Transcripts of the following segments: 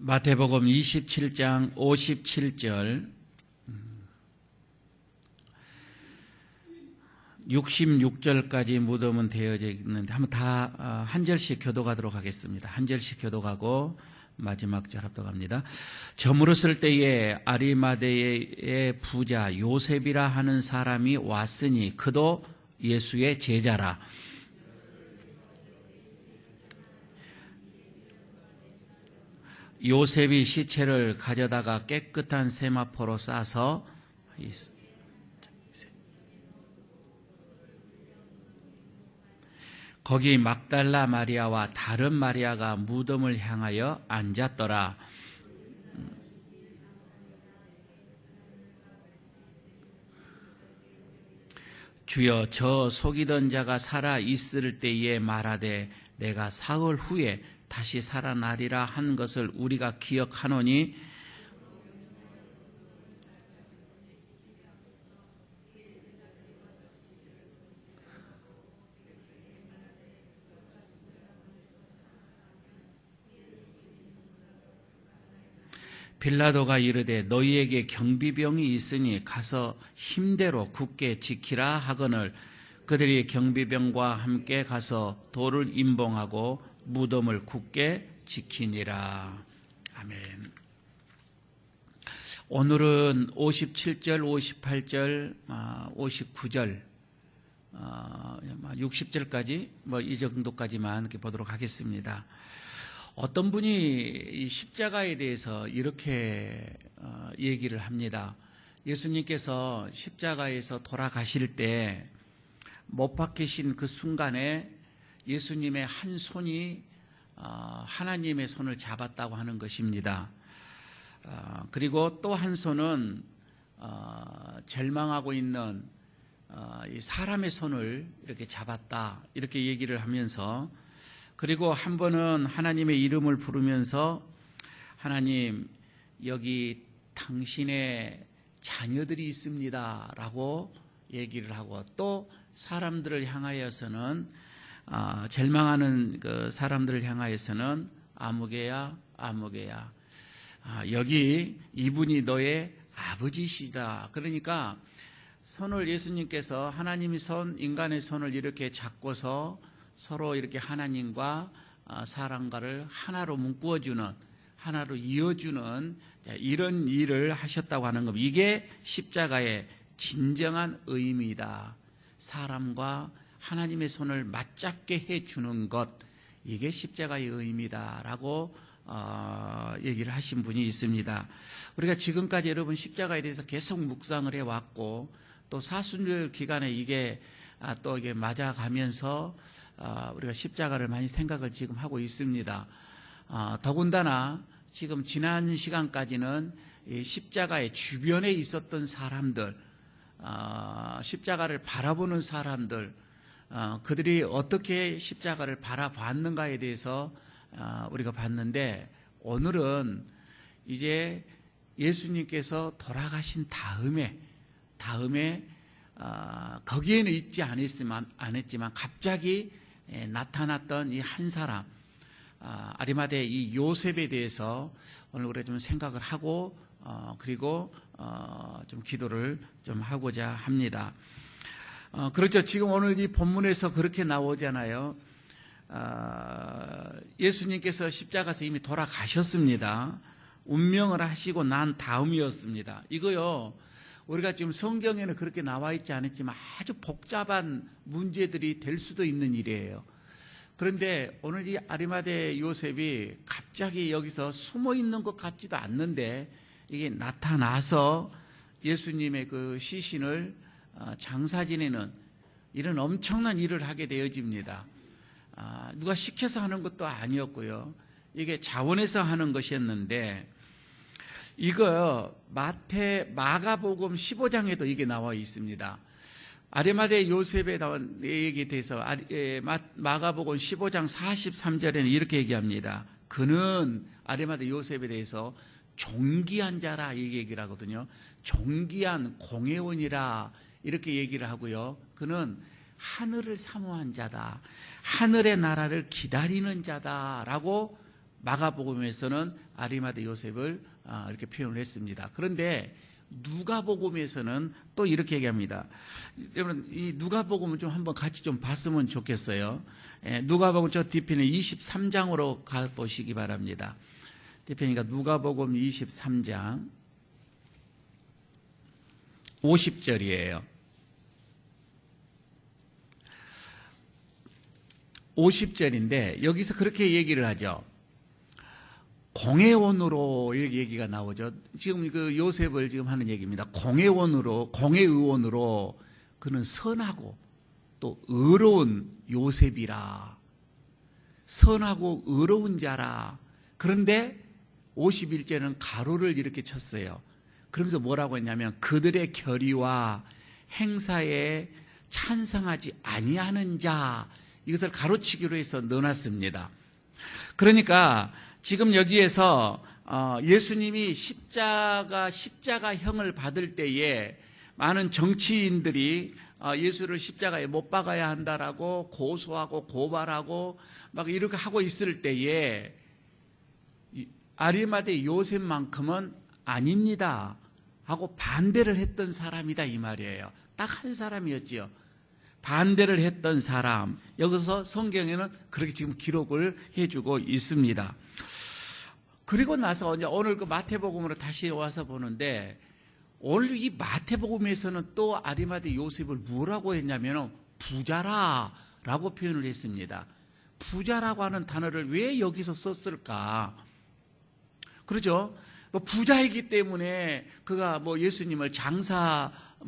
마태복음 27장 57절 66절까지 무덤은 되어져 있는데 한번 다 한 절씩 교독하도록 하겠습니다. 한 절씩 교독하고 마지막 절 합독합니다. 저물었을 때에 아리마대의 부자 요셉이라 하는 사람이 왔으니 그도 예수의 제자라. 요셉이 시체를 가져다가 깨끗한 세마포로 싸서 거기 막달라 마리아와 다른 마리아가 무덤을 향하여 앉았더라. 주여, 저 속이던 자가 살아 있을 때에 말하되 내가 사흘 후에 다시 살아나리라 한 것을 우리가 기억하노니 빌라도가 이르되 너희에게 경비병이 있으니 가서 힘대로 굳게 지키라 하거늘 그들이 경비병과 함께 가서 돌을 임봉하고 무덤을 굳게 지키니라. 아멘. 오늘은 57절, 58절, 59절, 60절까지 이 정도까지만 이렇게 보도록 하겠습니다. 어떤 분이 이 십자가에 대해서 이렇게 얘기를 합니다. 예수님께서 십자가에서 돌아가실 때 못 박히신 그 순간에 예수님의 한 손이 하나님의 손을 잡았다고 하는 것입니다. 그리고 또 한 손은 절망하고 있는 사람의 손을 이렇게 잡았다, 이렇게 얘기를 하면서, 그리고 한 번은 하나님의 이름을 부르면서 하나님, 여기 당신의 자녀들이 있습니다 라고 얘기를 하고, 또 사람들을 향하여서는 절망하는 그 사람들을 향하여서는 아무개야 아무개야, 여기 이분이 너의 아버지시다. 그러니까 손을 예수님께서 하나님의 손, 인간의 손을 이렇게 잡고서 서로 이렇게 하나님과 사람과를 하나로 묶어주는, 하나로 이어주는 이런 일을 하셨다고 하는 겁니다. 이게 십자가의 진정한 의미이다. 사람과 하나님의 손을 맞잡게 해주는 것, 이게 십자가의 의미다라고 얘기를 하신 분이 있습니다. 우리가 지금까지 여러분 십자가에 대해서 계속 묵상을 해왔고, 또 사순절 기간에 이게 또 이게 맞아가면서 우리가 십자가를 많이 생각을 지금 하고 있습니다. 더군다나 지금 지난 시간까지는 이 십자가의 주변에 있었던 사람들, 십자가를 바라보는 사람들, 그들이 어떻게 십자가를 바라봤는가에 대해서 우리가 봤는데, 오늘은 이제 예수님께서 돌아가신 다음에 거기에는 있지 않았지만 갑자기 나타났던 이 한 사람, 아리마대 이 요셉에 대해서 오늘 우리가 좀 생각을 하고 그리고 좀 기도를 좀 하고자 합니다. 그렇죠. 지금 오늘 이 본문에서 그렇게 나오잖아요. 예수님께서 십자가에서 이미 돌아가셨습니다. 운명을 하시고 난 다음이었습니다. 이거요, 우리가 지금 성경에는 그렇게 나와 있지 않았지만 아주 복잡한 문제들이 될 수도 있는 일이에요. 그런데 오늘 이 아리마대 요셉이 갑자기 여기서 숨어 있는 것 같지도 않는데 이게 나타나서 예수님의 그 시신을 장사 지내는 이런 엄청난 일을 하게 되어집니다. 누가 시켜서 하는 것도 아니었고요. 이게 자원해서 하는 것이었는데, 이거 마가복음 15장에도 이게 나와 있습니다. 아리마대 요셉에 나온 얘기에 대해서 마가복음 15장 43절에는 이렇게 얘기합니다. 그는 아리마대 요셉에 대해서 존귀한 자라, 이 얘기를 하거든요. 존귀한 공회원이라 이렇게 얘기를 하고요. 그는 하늘을 사모한 자다, 하늘의 나라를 기다리는 자다라고 마가복음에서는 아리마대 요셉을 이렇게 표현을 했습니다. 그런데 누가복음에서는 또 이렇게 얘기합니다. 여러분, 이 누가복음을 좀 한번 같이 좀 봤으면 좋겠어요. 누가복음 저 뒤편에 23장으로 가보시기 바랍니다. 뒤편이니까 누가복음 23장 50절이에요. 50절인데 여기서 그렇게 얘기를 하죠. 공회원으로 이렇게 얘기가 나오죠. 지금 그 요셉을 지금 하는 얘기입니다. 공회의원으로 그는 선하고 또 의로운 요셉이라. 선하고 의로운 자라. 그런데 51절은 가로를 이렇게 쳤어요. 그러면서 뭐라고 했냐면 그들의 결의와 행사에 찬성하지 아니하는 자. 이것을 가로치기로 해서 넣어놨습니다. 그러니까 지금 여기에서 예수님이 십자가형을 받을 때에 많은 정치인들이 예수를 십자가에 못 박아야 한다라고 고소하고 고발하고 막 이렇게 하고 있을 때에 아리마대 요셉만큼은 아닙니다 하고 반대를 했던 사람이다 이 말이에요. 딱 한 사람이었지요. 반대를 했던 사람. 여기서 성경에는 그렇게 지금 기록을 해주고 있습니다. 그리고 나서 이제 오늘 그 마태복음으로 다시 와서 보는데 오늘 이 마태복음에서는 또 아리마대 요셉을 뭐라고 했냐면 부자라라고 표현을 했습니다. 부자라고 하는 단어를 왜 여기서 썼을까? 그렇죠? 부자이기 때문에 그가 예수님을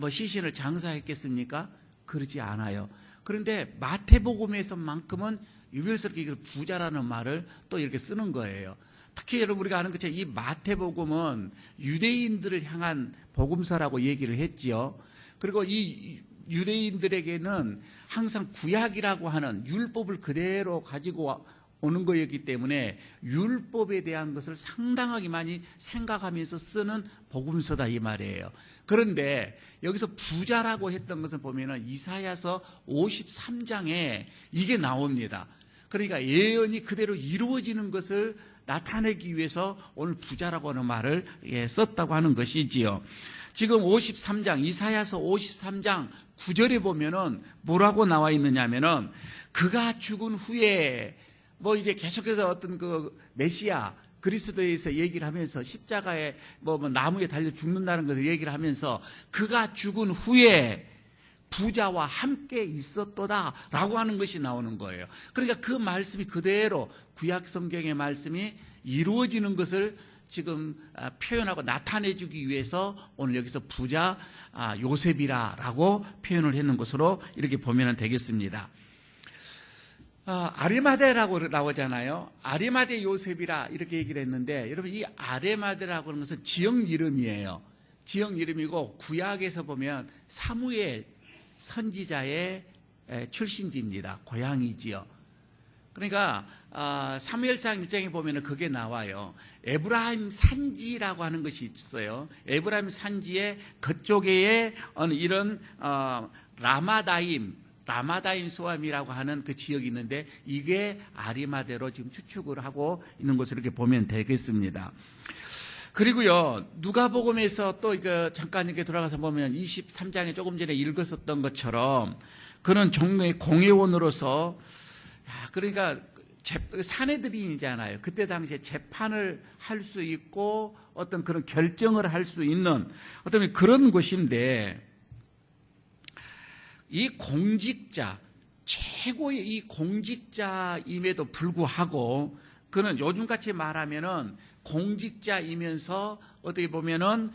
시신을 장사했겠습니까? 그렇지 않아요. 그런데 마태복음에서만큼은 유별스럽게 부자라는 말을 또 이렇게 쓰는 거예요. 특히 여러분 우리가 아는 것처럼 이 마태복음은 유대인들을 향한 복음서라고 얘기를 했지요. 그리고 이 유대인들에게는 항상 구약이라고 하는 율법을 그대로 가지고 오는 거였기 때문에 율법에 대한 것을 상당하게 많이 생각하면서 쓰는 복음서다 이 말이에요. 그런데 여기서 부자라고 했던 것을 보면은 이사야서 53장에 이게 나옵니다. 그러니까 예언이 그대로 이루어지는 것을 나타내기 위해서 오늘 부자라고 하는 말을 썼다고 하는 것이지요. 지금 53장, 이사야서 53장 9절에 보면은 뭐라고 나와 있느냐면은 그가 죽은 후에 이게 계속해서 어떤 그 메시아 그리스도에 대해서 얘기를 하면서 십자가에 나무에 달려 죽는다는 것을 얘기를 하면서 그가 죽은 후에 부자와 함께 있었도다 라고 하는 것이 나오는 거예요. 그러니까 그 말씀이 그대로 구약 성경의 말씀이 이루어지는 것을 지금 표현하고 나타내주기 위해서 오늘 여기서 부자 요셉이라고 표현을 했는 것으로 이렇게 보면 되겠습니다. 아리마대라고 나오잖아요. 아리마대 요셉이라 이렇게 얘기를 했는데 여러분 이 아리마대라고 하는 것은 지역 이름이에요. 지역 이름이고 구약에서 보면 사무엘 선지자의 출신지입니다. 고향이지요. 그러니까 사무엘상 1장에 보면 그게 나와요. 에브라임 산지라고 하는 것이 있어요. 에브라임 산지의 그쪽에 이런 라마다임 소암이라고 하는 그 지역이 있는데 이게 아리마대로 지금 추측을 하고 있는 것으로 이렇게 보면 되겠습니다. 그리고요, 누가복음에서 또 이거 잠깐 이렇게 돌아가서 보면 23장에 조금 전에 읽었었던 것처럼 그는 종로의 공회원으로서 그러니까 사내들인이잖아요. 그때 당시에 재판을 할 수 있고 어떤 그런 결정을 할 수 있는 어떤 그런 곳인데 이 공직자, 최고의 이 공직자임에도 불구하고 그는 요즘같이 말하면은 공직자이면서 어떻게 보면은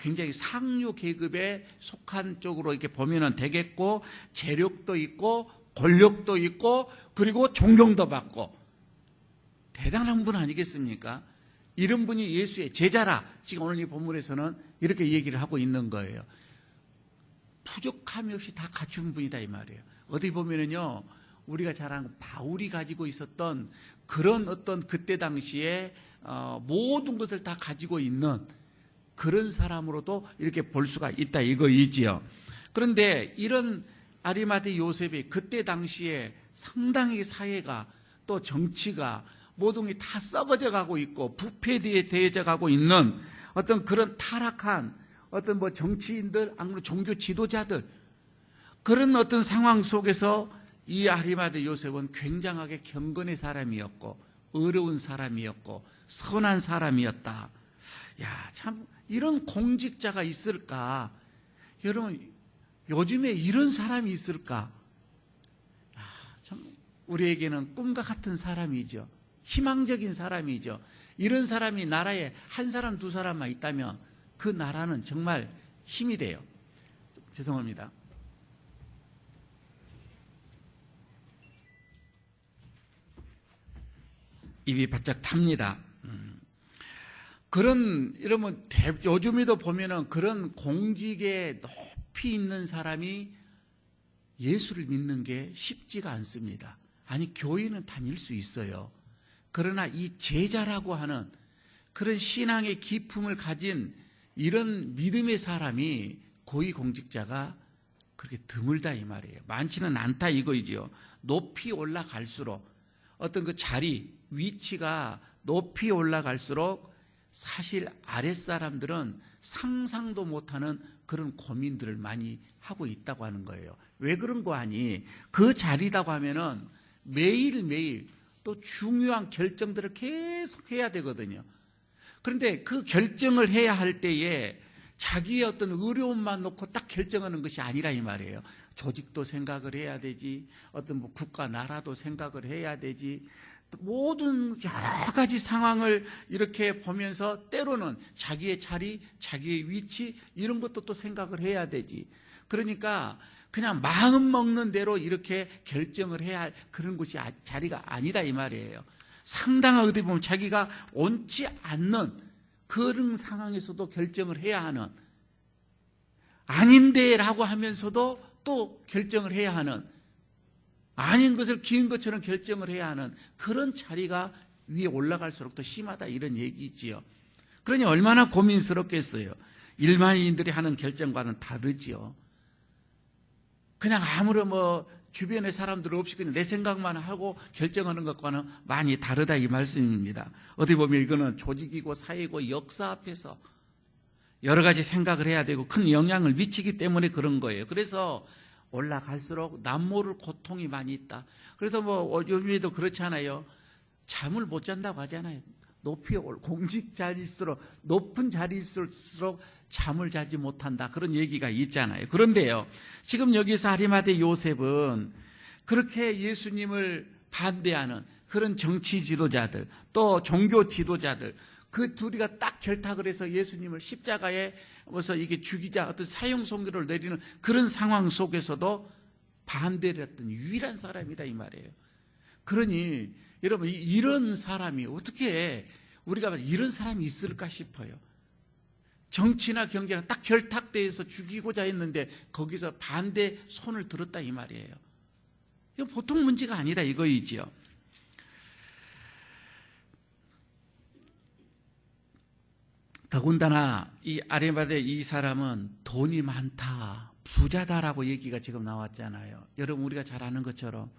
굉장히 상류 계급에 속한 쪽으로 이렇게 보면은 되겠고 재력도 있고 권력도 있고 그리고 존경도 받고 대단한 분 아니겠습니까? 이런 분이 예수의 제자라 지금 오늘 이 본문에서는 이렇게 얘기를 하고 있는 거예요. 부족함이 없이 다 갖춘 분이다 이 말이에요. 어떻게 보면은요 우리가 잘 아는 바울이 가지고 있었던 그런 어떤 그때 당시에 모든 것을 다 가지고 있는 그런 사람으로도 이렇게 볼 수가 있다 이거이지요. 그런데 이런 아리마대 요셉이 그때 당시에 상당히 사회가 또 정치가 모든 게 다 썩어져 가고 있고 부패되어져 가고 있는 어떤 그런 타락한 어떤 뭐 정치인들, 아니면 종교 지도자들, 그런 어떤 상황 속에서 이 아리마대 요셉은 굉장하게 경건의 사람이었고 어려운 사람이었고 선한 사람이었다. 야, 참 이런 공직자가 있을까? 여러분, 요즘에 이런 사람이 있을까? 참 우리에게는 꿈과 같은 사람이죠. 희망적인 사람이죠. 이런 사람이 나라에 한 사람 두 사람만 있다면 그 나라는 정말 힘이 돼요. 죄송합니다. 입이 바짝 탑니다. 이러면 요즘에도 보면은 그런 공직에 높이 있는 사람이 예수를 믿는 게 쉽지가 않습니다. 아니, 교회는 다닐 수 있어요. 그러나 이 제자라고 하는 그런 신앙의 기품을 가진 이런 믿음의 사람이 고위공직자가 그렇게 드물다 이 말이에요. 많지는 않다 이거이죠. 높이 올라갈수록 어떤 그 자리, 위치가 높이 올라갈수록 사실 아랫사람들은 상상도 못하는 그런 고민들을 많이 하고 있다고 하는 거예요. 왜 그런 거 아니? 그 자리라고 하면은 매일매일 또 중요한 결정들을 계속 해야 되거든요. 그런데 그 결정을 해야 할 때에 자기의 어떤 어려움만 놓고 딱 결정하는 것이 아니라 이 말이에요. 조직도 생각을 해야 되지, 어떤 뭐 국가, 나라도 생각을 해야 되지, 모든 여러 가지 상황을 이렇게 보면서 때로는 자기의 자리, 자기의 위치 이런 것도 또 생각을 해야 되지. 그러니까 그냥 마음 먹는 대로 이렇게 결정을 해야 할 그런 곳이 자리가 아니다 이 말이에요. 상당한 어디 보면 자기가 원치 않는 그런 상황에서도 결정을 해야 하는, 아닌데라고 하면서도 또 결정을 해야 하는, 아닌 것을 기은 것처럼 결정을 해야 하는 그런 자리가 위에 올라갈수록 더 심하다 이런 얘기지요. 그러니 얼마나 고민스럽겠어요. 일반인들이 하는 결정과는 다르지요. 그냥 아무런 뭐 주변의 사람들 없이 그냥 내 생각만 하고 결정하는 것과는 많이 다르다 이 말씀입니다. 어디 보면 이거는 조직이고 사회고 역사 앞에서 여러 가지 생각을 해야 되고 큰 영향을 미치기 때문에 그런 거예요. 그래서 올라갈수록 남모를 고통이 많이 있다. 그래서 뭐 요즘에도 그렇잖아요. 잠을 못 잔다고 하잖아요. 높이 공직자일수록 높은 자리일수록 잠을 자지 못한다. 그런 얘기가 있잖아요. 그런데요, 지금 여기서 아리마대 요셉은 그렇게 예수님을 반대하는 그런 정치 지도자들, 또 종교 지도자들, 그 둘이가 딱 결탁을 해서 예수님을 십자가에 와서 이게 죽이자 어떤 사형 선고를 내리는 그런 상황 속에서도 반대를 했던 유일한 사람이다 이 말이에요. 그러니 여러분, 이런 사람이 어떻게 우리가 이런 사람이 있을까 싶어요. 정치나 경제나 딱 결탁돼서 죽이고자 했는데 거기서 반대 손을 들었다 이 말이에요. 이건 보통 문제가 아니다 이거이지요. 더군다나 이 아리마대 이 사람은 돈이 많다, 부자다라고 얘기가 지금 나왔잖아요. 여러분, 우리가 잘 아는 것처럼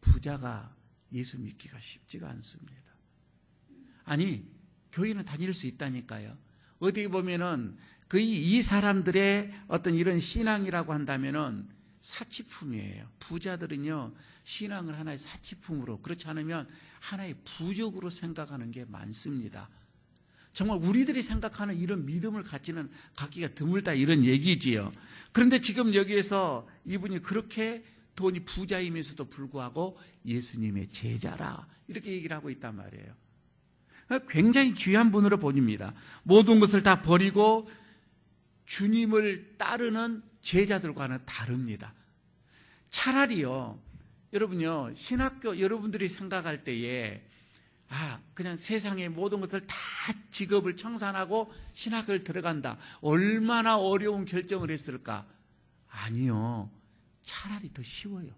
부자가 예수 믿기가 쉽지가 않습니다. 아니, 교회는 다닐 수 있다니까요. 어디 보면은 이 사람들의 어떤 이런 신앙이라고 한다면은 사치품이에요. 부자들은요, 신앙을 하나의 사치품으로, 그렇지 않으면 하나의 부적으로 생각하는 게 많습니다. 정말 우리들이 생각하는 이런 믿음을 갖기가 드물다 이런 얘기지요. 그런데 지금 여기에서 이분이 그렇게 돈이 부자이면서도 불구하고 예수님의 제자라 이렇게 얘기를 하고 있단 말이에요. 굉장히 귀한 분으로 보입니다. 모든 것을 다 버리고 주님을 따르는 제자들과는 다릅니다. 차라리요, 여러분요, 신학교 여러분들이 생각할 때에 그냥 세상의 모든 것을 다 직업을 청산하고 신학을 들어간다. 얼마나 어려운 결정을 했을까? 아니요. 차라리 더 쉬워요.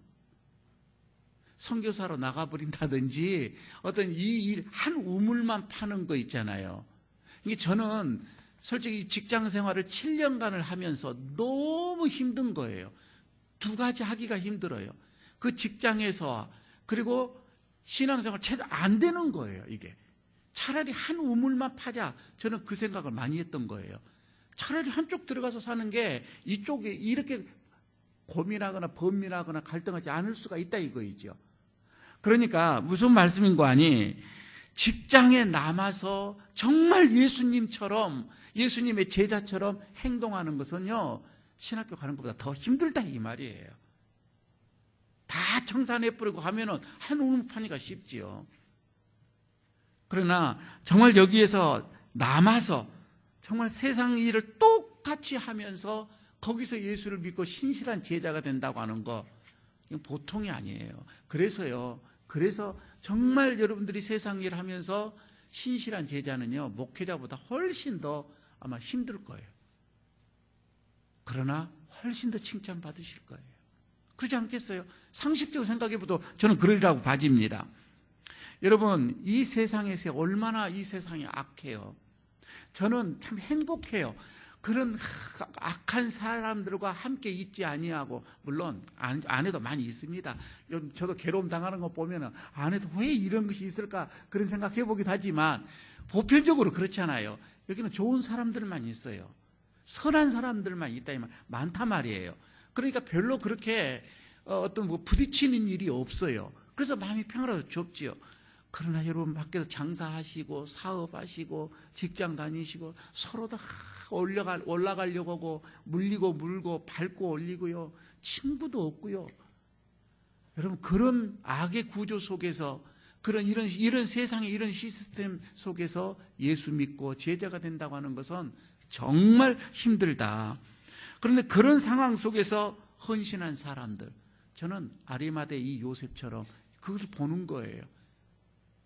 선교사로 나가버린다든지 어떤 이 일 한 우물만 파는 거 있잖아요. 이게 저는 솔직히 직장 생활을 7년간을 하면서 너무 힘든 거예요. 두 가지 하기가 힘들어요. 그 직장에서, 그리고 신앙생활 제대로 안 되는 거예요, 이게. 차라리 한 우물만 파자. 저는 그 생각을 많이 했던 거예요. 차라리 한쪽 들어가서 사는 게 이쪽에 이렇게 고민하거나 범민하거나 갈등하지 않을 수가 있다 이거이죠. 그러니까 무슨 말씀인 거 아니? 직장에 남아서 정말 예수님처럼, 예수님의 제자처럼 행동하는 것은요, 신학교 가는 것보다 더 힘들다 이 말이에요. 다 청산해버리고 하면은 한 우물 파기가 쉽지요. 그러나 정말 여기에서 남아서 정말 세상 일을 똑같이 하면서 거기서 예수를 믿고 신실한 제자가 된다고 하는 거, 이건 보통이 아니에요. 그래서 정말 여러분들이 세상 일을 하면서 신실한 제자는요, 목회자보다 훨씬 더 아마 힘들 거예요. 그러나 훨씬 더 칭찬받으실 거예요. 그렇지 않겠어요? 상식적으로 생각해봐도 저는 그러리라고 봐집니다. 여러분, 이 세상에서 얼마나 이 세상이 악해요. 저는 참 행복해요. 그런 악한 사람들과 함께 있지 아니하고, 물론 안에도 많이 있습니다. 저도 괴로움 당하는 거 보면 안에도 왜 이런 것이 있을까 그런 생각해 보기도 하지만 보편적으로 그렇잖아요. 여기는 좋은 사람들만 있어요. 선한 사람들만 있다 이 말, 많단 말이에요. 그러니까 별로 그렇게 어떤 부딪히는 일이 없어요. 그래서 마음이 평화로워 좁지요. 그러나 여러분 밖에서 장사하시고 사업하시고 직장 다니시고 서로 다 올라가려고 하고 물리고 물고 밟고 올리고요. 친구도 없고요. 여러분 그런 악의 구조 속에서 이런 세상의 이런 시스템 속에서 예수 믿고 제자가 된다고 하는 것은 정말 힘들다. 그런데 그런 상황 속에서 헌신한 사람들, 저는 아리마대 이 요셉처럼 그것을 보는 거예요.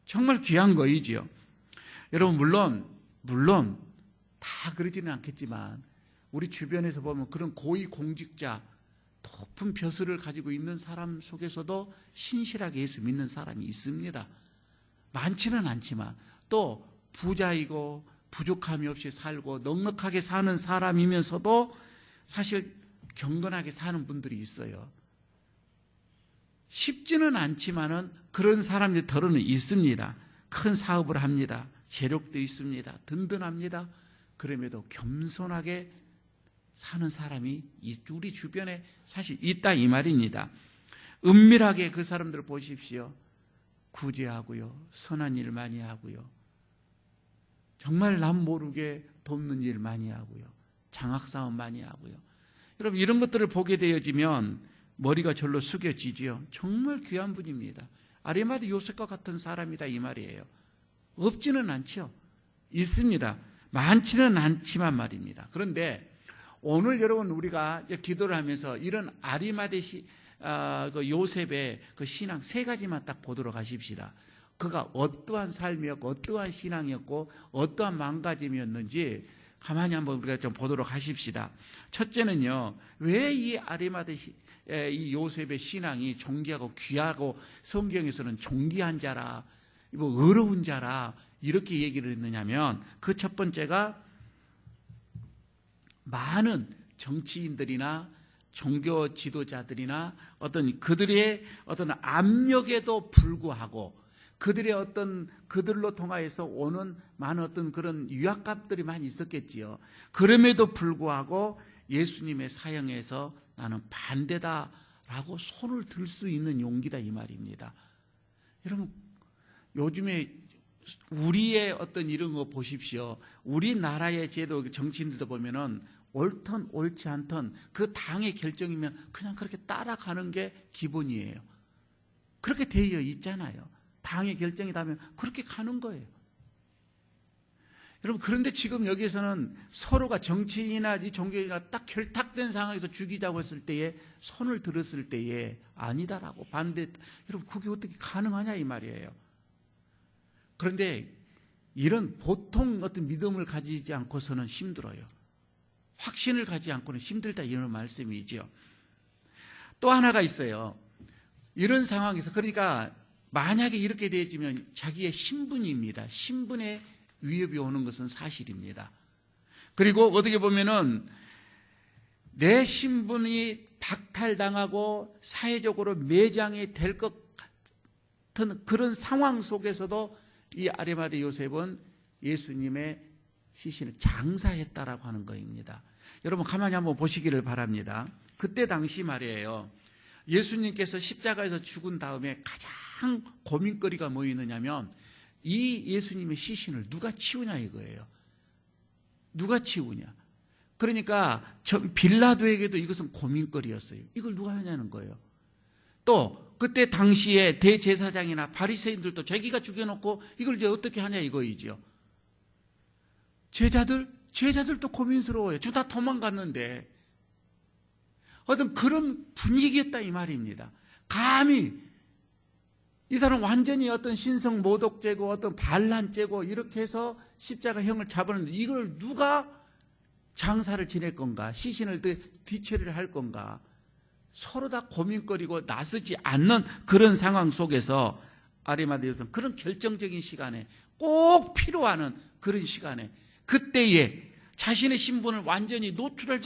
정말 귀한 거이지요. 여러분 물론 다 그러지는 않겠지만 우리 주변에서 보면 그런 고위 공직자, 높은 벼슬을 가지고 있는 사람 속에서도 신실하게 예수 믿는 사람이 있습니다. 많지는 않지만 또 부자이고 부족함이 없이 살고 넉넉하게 사는 사람이면서도 사실 경건하게 사는 분들이 있어요. 쉽지는 않지만은 그런 사람들이 덜어는 있습니다. 큰 사업을 합니다. 재력도 있습니다. 든든합니다. 그럼에도 겸손하게 사는 사람이 우리 주변에 사실 있다 이 말입니다. 은밀하게 그 사람들을 보십시오. 구제하고요, 선한 일 많이 하고요, 정말 남 모르게 돕는 일 많이 하고요, 장학사업 많이 하고요. 여러분 이런 것들을 보게 되어지면 머리가 절로 숙여지지요. 정말 귀한 분입니다. 아리마대 요셉과 같은 사람이다 이 말이에요. 없지는 않죠. 있습니다. 많지는 않지만 말입니다. 그런데 오늘 여러분 우리가 기도를 하면서 이런 아리마대 그 요셉의 그 신앙 세 가지만 딱 보도록 하십시다. 그가 어떠한 삶이었고 어떠한 신앙이었고 어떠한 마음가짐이었는지 가만히 한번 우리가 좀 보도록 하십시다. 첫째는요, 왜 이 아리마대 이 요셉의 신앙이 존귀하고 귀하고 성경에서는 존귀한 자라, 의로운 자라 이렇게 얘기를 했느냐면, 그 첫 번째가 많은 정치인들이나 종교 지도자들이나 그들의 어떤 압력에도 불구하고 그들로 통하여서 오는 많은 어떤 그런 유학값들이 많이 있었겠지요. 그럼에도 불구하고 예수님의 사형에서 나는 반대다라고 손을 들 수 있는 용기다 이 말입니다. 여러분 요즘에 우리의 어떤 이런 거 보십시오. 우리나라의 제도 정치인들도 보면은 옳든 옳지 않든 그 당의 결정이면 그냥 그렇게 따라가는 게 기본이에요. 그렇게 되어 있잖아요. 당의 결정이다면 그렇게 가는 거예요. 여러분 그런데 지금 여기에서는 서로가 정치인이나 이 종교인이나 딱 결탁된 상황에서 죽이자고 했을 때에 손을 들었을 때에 아니다라고 반대. 여러분 그게 어떻게 가능하냐 이 말이에요. 그런데 이런 보통 어떤 믿음을 가지지 않고서는 힘들어요. 확신을 가지지 않고는 힘들다 이런 말씀이죠. 또 하나가 있어요. 이런 상황에서 그러니까 만약에 이렇게 되어지면 자기의 신분입니다. 신분에 위협이 오는 것은 사실입니다. 그리고 어떻게 보면은 내 신분이 박탈당하고 사회적으로 매장이 될 것 그런 상황 속에서도 이 아리마대 요셉은 예수님의 시신을 장사했다라고 하는 것입니다. 여러분 가만히 한번 보시기를 바랍니다. 그때 당시 말이에요. 예수님께서 십자가에서 죽은 다음에 가장 고민거리가 뭐 있느냐면 이 예수님의 시신을 누가 치우냐 이거예요. 누가 치우냐. 그러니까 빌라도에게도 이것은 고민거리였어요. 이걸 누가 하냐는 거예요. 또 그때 당시에 대제사장이나 바리새인들도 자기가 죽여놓고 이걸 이제 어떻게 하냐 이거이죠. 제자들도 고민스러워요. 저 다 도망갔는데. 어떤 그런 분위기였다 이 말입니다. 감히 이 사람 완전히 어떤 신성 모독죄고 어떤 반란죄고 이렇게 해서 십자가형을 잡았는데 이걸 누가 장사를 지낼 건가, 시신을 뒤처리를 할 건가, 서로 다 고민거리고 나서지 않는 그런 상황 속에서 아리마대 요셉은 그런 결정적인 시간에 꼭 필요하는 그런 시간에 그때에 자신의 신분을 완전히 노출할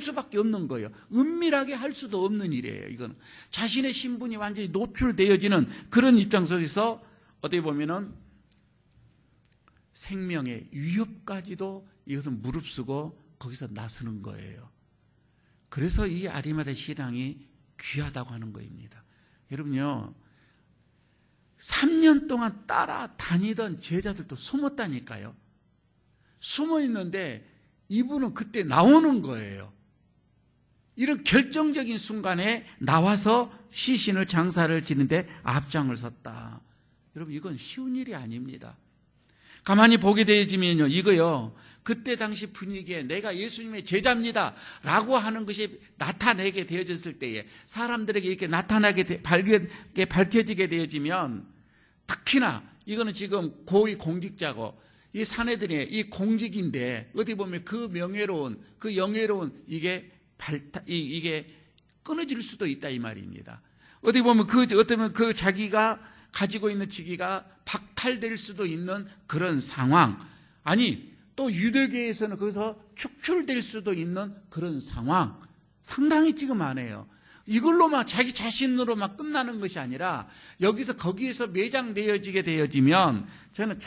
수밖에 없는 거예요. 은밀하게 할 수도 없는 일이에요. 이건 자신의 신분이 완전히 노출되어지는 그런 입장 속에서 어떻게 보면은 생명의 위협까지도 이것은 무릅쓰고 거기서 나서는 거예요. 그래서 이 아리마대 신앙이 귀하다고 하는 것입니다. 여러분요, 3년 동안 따라다니던 제자들도 숨었다니까요. 숨어 있는데 이분은 그때 나오는 거예요. 이런 결정적인 순간에 나와서 시신을 장사를 지는데 앞장을 섰다. 여러분 이건 쉬운 일이 아닙니다. 가만히 보게 되어지면요, 이거요, 그때 당시 분위기에 내가 예수님의 제자입니다 라고 하는 것이 나타내게 되어졌을 때에 사람들에게 이렇게 밝혀지게 되어지면, 특히나 이거는 지금 고위 공직자고 이 사내들의 이 공직인데 어디 보면 그 명예로운 그 영예로운 이게 끊어질 수도 있다 이 말입니다. 어디 보면 어쩌면 그 자기가 가지고 있는 직위가 박탈될 수도 있는 그런 상황, 아니 또 유대교에서는 거기서 축출될 수도 있는 그런 상황, 상당히 지금 안 해요. 이걸로만 자기 자신으로만 끝나는 것이 아니라 여기서 거기에서 매장되어지게 되어지면 저는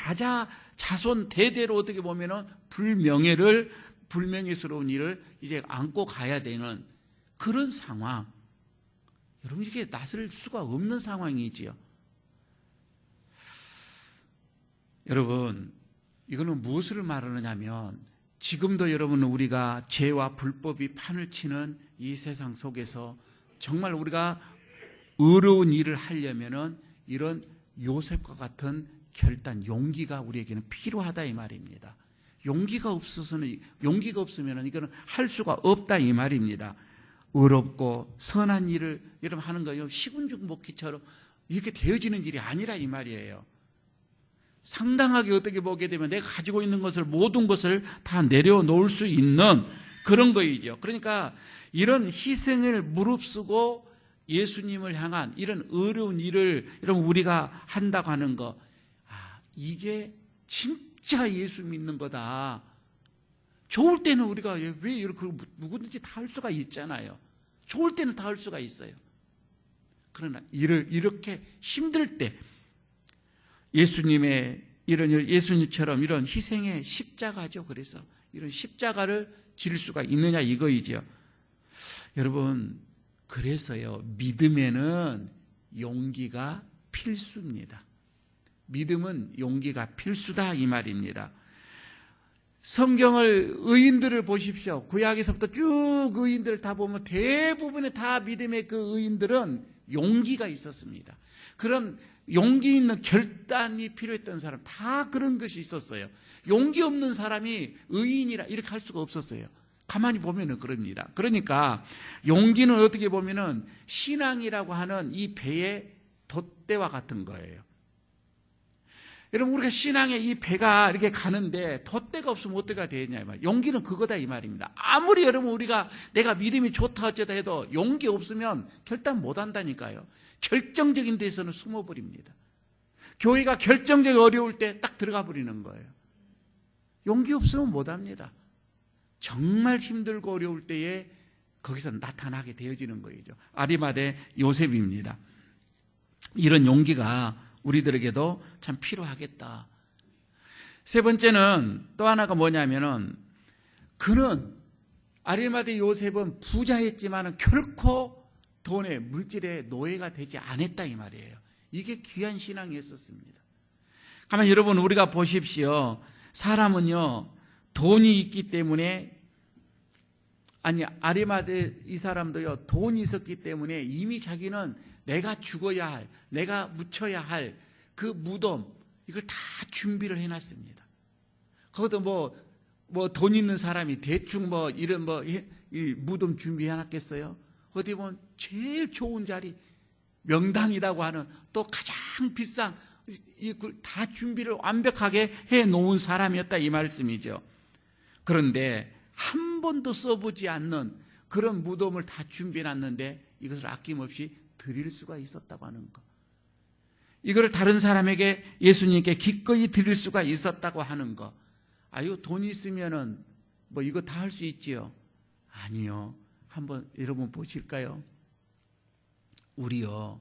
자손 대대로 어떻게 보면은 불명예스러운 일을 이제 안고 가야 되는 그런 상황. 여러분 이게 나설 수가 없는 상황이지요. 여러분 이거는 무엇을 말하느냐면 지금도 여러분 우리가 죄와 불법이 판을 치는 이 세상 속에서 정말 우리가 어려운 일을 하려면은 이런 요셉과 같은 결단, 용기가 우리에게는 필요하다 이 말입니다. 용기가 없으면 이거는 할 수가 없다 이 말입니다. 어렵고 선한 일을 여러분 하는 거요, 시군죽먹기처럼 이렇게 되어지는 일이 아니라 이 말이에요. 상당하게 어떻게 보게 되면 내가 가지고 있는 것을, 모든 것을 다 내려놓을 수 있는 그런 거이죠. 그러니까 이런 희생을 무릅쓰고 예수님을 향한 이런 어려운 일을 여러분 우리가 한다고 하는 거, 이게 진짜 예수 믿는 거다. 좋을 때는 우리가 왜 이렇게 누구든지 다 할 수가 있잖아요. 좋을 때는 다 할 수가 있어요. 그러나 이렇게 힘들 때 예수님처럼 이런 희생의 십자가죠. 그래서 이런 십자가를 질 수가 있느냐 이거이죠. 여러분 그래서요, 믿음에는 용기가 필수입니다. 믿음은 용기가 필수다 이 말입니다. 성경을 의인들을 보십시오. 구약에서부터 쭉 의인들을 다 보면 대부분의 다 믿음의 그 의인들은 용기가 있었습니다. 그런 용기 있는 결단이 필요했던 사람, 다 그런 것이 있었어요. 용기 없는 사람이 의인이라 이렇게 할 수가 없었어요. 가만히 보면은 그럽니다. 그러니까 용기는 어떻게 보면은 신앙이라고 하는 이 배의 돛대와 같은 거예요. 여러분 우리가 신앙의 이 배가 이렇게 가는데 돛대가 없으면 어떻게 되느냐 이 말이에요. 용기는 그거다 이 말입니다. 아무리 여러분 내가 믿음이 좋다 어쩌다 해도 용기 없으면 결단 못 한다니까요. 결정적인 데서는 숨어버립니다. 교회가 결정적으로 어려울 때 딱 들어가 버리는 거예요. 용기 없으면 못 합니다. 정말 힘들고 어려울 때에 거기서 나타나게 되어지는 거죠. 아리마대 요셉입니다. 이런 용기가 우리들에게도 참 필요하겠다. 세 번째는 또 하나가 뭐냐면은 그는 아리마대 요셉은 부자였지만은 결코 돈의 물질의 노예가 되지 않았다 이 말이에요. 이게 귀한 신앙이었습니다. 가만 여러분 우리가 보십시오. 사람은요 돈이 있기 때문에 아리마대 이 사람도요 돈이 있었기 때문에 이미 자기는 내가 죽어야 할, 내가 묻혀야 할 그 무덤 이걸 다 준비를 해놨습니다. 그것도 돈 있는 사람이 대충 이런 이 무덤 준비해놨겠어요? 어디 보면 제일 좋은 자리 명당이라고 하는 또 가장 비싼 이걸 다 준비를 완벽하게 해놓은 사람이었다 이 말씀이죠. 그런데 한 번도 써보지 않는 그런 무덤을 다 준비해놨는데 이것을 아낌없이 드릴 수가 있었다고 하는 것. 이걸 다른 사람에게 예수님께 기꺼이 드릴 수가 있었다고 하는 것. 아유 돈이 있으면은 이거 다 할 수 있지요? 아니요. 한번 여러분 보실까요? 우리요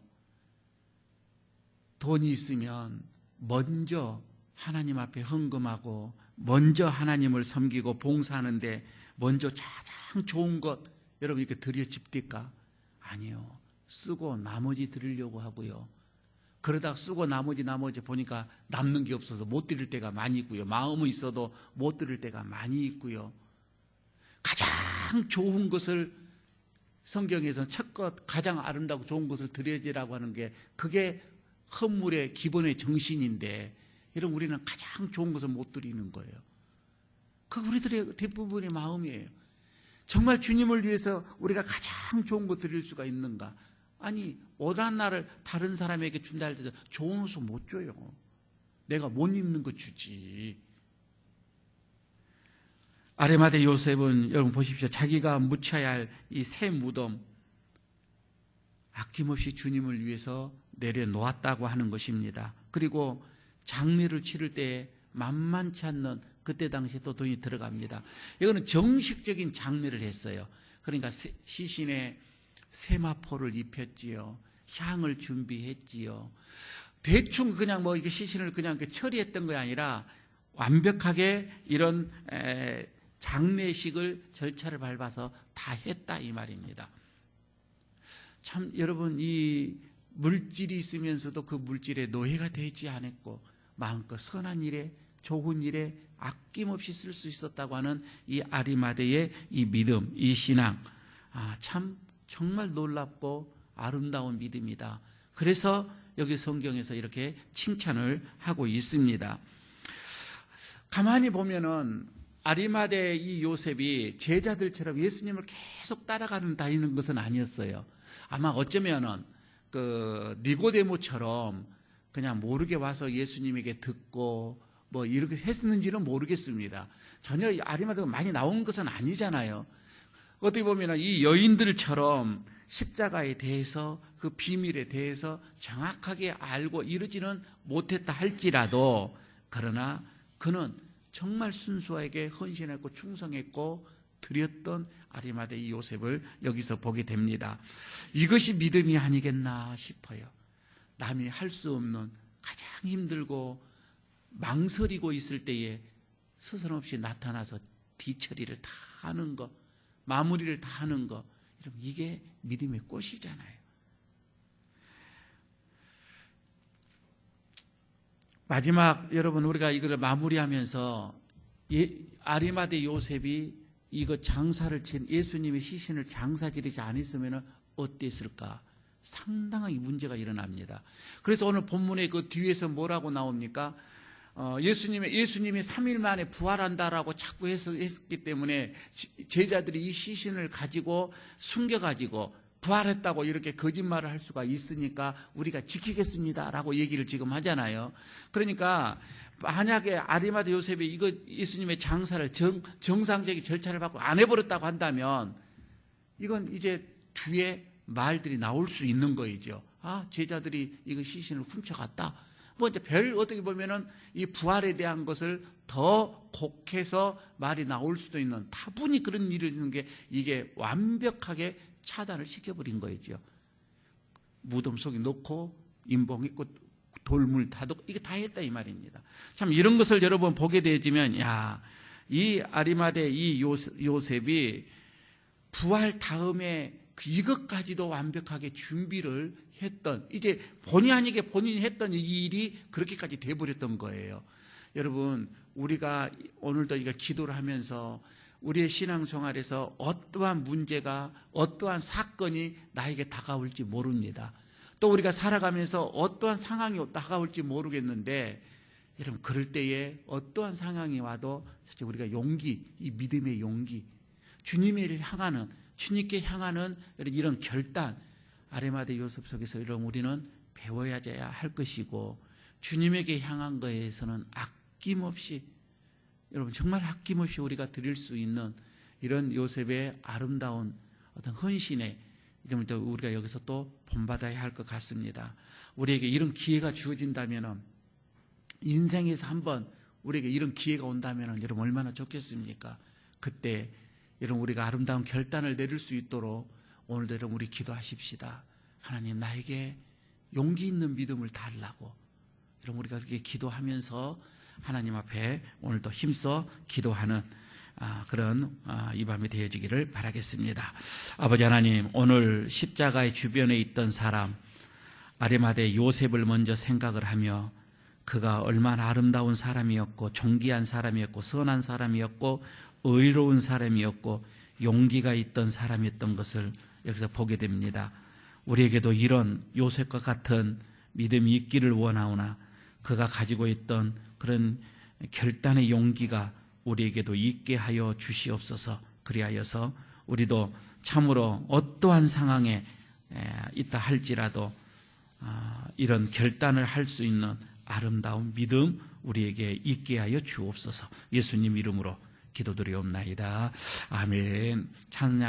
돈이 있으면 먼저 하나님 앞에 헌금하고 먼저 하나님을 섬기고 봉사하는데 먼저 가장 좋은 것 여러분 이렇게 드려 집니까? 아니요. 쓰고 나머지 드리려고 하고요. 그러다 쓰고 나머지 보니까 남는 게 없어서 못 드릴 때가 많이 있고요. 마음은 있어도 못 드릴 때가 많이 있고요. 가장 좋은 것을 성경에서는 첫것 가장 아름다고 좋은 것을 드려야지라고 하는 게 그게 헌물의 기본의 정신인데 이런 우리는 가장 좋은 것을 못 드리는 거예요. 그 우리들의 대부분의 마음이에요. 정말 주님을 위해서 우리가 가장 좋은 것 드릴 수가 있는가? 아니 오단 날을 다른 사람에게 준다 할 때도 좋은 옷을 못 줘요. 내가 못 입는 거 주지. 아리마대 요셉은 여러분 보십시오. 자기가 묻혀야 할 이 새 무덤 아낌없이 주님을 위해서 내려놓았다고 하는 것입니다. 그리고 장례를 치를 때 만만치 않는 그때 당시에 또 돈이 들어갑니다. 이거는 정식적인 장례를 했어요. 그러니까 시신에 세마포를 입혔지요. 향을 준비했지요. 대충 그냥 이게 시신을 그냥 처리했던 게 아니라 완벽하게 이런 장례식을 절차를 밟아서 다 했다 이 말입니다. 참 여러분 이 물질이 있으면서도 그 물질에 노예가 되지 않았고 마음껏 선한 일에 좋은 일에 아낌없이 쓸 수 있었다고 하는 이 아리마대의 이 믿음, 이 신앙 참 정말 놀랍고 아름다운 믿음이다. 그래서 여기 성경에서 이렇게 칭찬을 하고 있습니다. 가만히 보면은 아리마대 이 요셉이 제자들처럼 예수님을 계속 다니는 것은 아니었어요. 아마 어쩌면은 니고데모처럼 그냥 모르게 와서 예수님에게 듣고 이렇게 했는지는 모르겠습니다. 전혀 아리마대가 많이 나온 것은 아니잖아요. 어떻게 보면 이 여인들처럼 십자가에 대해서 그 비밀에 대해서 정확하게 알고 이르지는 못했다 할지라도 그러나 그는 정말 순수하게 헌신했고 충성했고 드렸던 아리마대 이 요셉을 여기서 보게 됩니다. 이것이 믿음이 아니겠나 싶어요. 남이 할 수 없는 가장 힘들고 망설이고 있을 때에 스스럼없이 나타나서 뒤처리를 다 하는 것, 마무리를 다 하는 것, 이게 믿음의 꽃이잖아요. 마지막 여러분 우리가 이걸 마무리하면서 아리마대 요셉이 이거 장사를 친 예수님의 시신을 장사 지르지 않았으면 어땠을까? 상당히 문제가 일어납니다. 그래서 오늘 본문의 그 뒤에서 뭐라고 나옵니까? 예수님이 3일 만에 부활한다라고 자꾸 했기 때문에 제자들이 이 시신을 가지고 숨겨가지고 부활했다고 이렇게 거짓말을 할 수가 있으니까 우리가 지키겠습니다라고 얘기를 지금 하잖아요. 그러니까 만약에 아리마대 요셉이 이거 예수님의 장사를 정상적인 절차를 받고 안 해버렸다고 한다면 이건 이제 뒤에 말들이 나올 수 있는 거이죠. 제자들이 이거 시신을 훔쳐갔다. 이제 어떻게 보면은 이 부활에 대한 것을 더 곡해서 말이 나올 수도 있는 다분히 그런 일을 있는 게 이게 완벽하게 차단을 시켜버린 거죠. 무덤 속에 넣고 인봉했고 돌물 타도 이거 다 했다 이 말입니다. 참 이런 것을 여러분 보게 되지면 이 아리마대 이 요셉이 부활 다음에 이것까지도 완벽하게 준비를 했던, 이제 본의 아니게 본인이 했던 이 일이 그렇게까지 돼버렸던 거예요. 여러분, 우리가 오늘도 이거 기도를 하면서 우리의 신앙생활에서 어떠한 문제가, 어떠한 사건이 나에게 다가올지 모릅니다. 또 우리가 살아가면서 어떠한 상황이 다가올지 모르겠는데, 여러분 그럴 때에 어떠한 상황이 와도 사실 우리가 용기, 이 믿음의 용기, 주님을 향하는, 주님께 향하는 이런 결단, 아리마대 요셉 속에서 이런 우리는 배워야 할 것이고, 주님에게 향한 거에서는 아낌없이, 여러분 정말 아낌없이 우리가 드릴 수 있는 이런 요셉의 아름다운 어떤 헌신에 우리가 여기서 또 본받아야 할 것 같습니다. 우리에게 이런 기회가 주어진다면, 인생에서 한번 우리에게 이런 기회가 온다면 여러분 얼마나 좋겠습니까? 그때 여러분 우리가 아름다운 결단을 내릴 수 있도록 오늘도 여러분 우리 기도하십시다. 하나님 나에게 용기 있는 믿음을 달라고, 여러분 우리가 그렇게 기도하면서 하나님 앞에 오늘도 힘써 기도하는 그런 이 밤이 되어지기를 바라겠습니다. 아버지 하나님, 오늘 십자가의 주변에 있던 사람 아리마대 요셉을 먼저 생각을 하며, 그가 얼마나 아름다운 사람이었고 존귀한 사람이었고 선한 사람이었고 의로운 사람이었고 용기가 있던 사람이었던 것을 여기서 보게 됩니다. 우리에게도 이런 요셉과 같은 믿음이 있기를 원하오나, 그가 가지고 있던 그런 결단의 용기가 우리에게도 있게 하여 주시옵소서. 그리하여서 우리도 참으로 어떠한 상황에 있다 할지라도 이런 결단을 할 수 있는 아름다운 믿음 우리에게 있게 하여 주옵소서. 예수님 이름으로 기도드리옵나이다. 아멘. 찬양.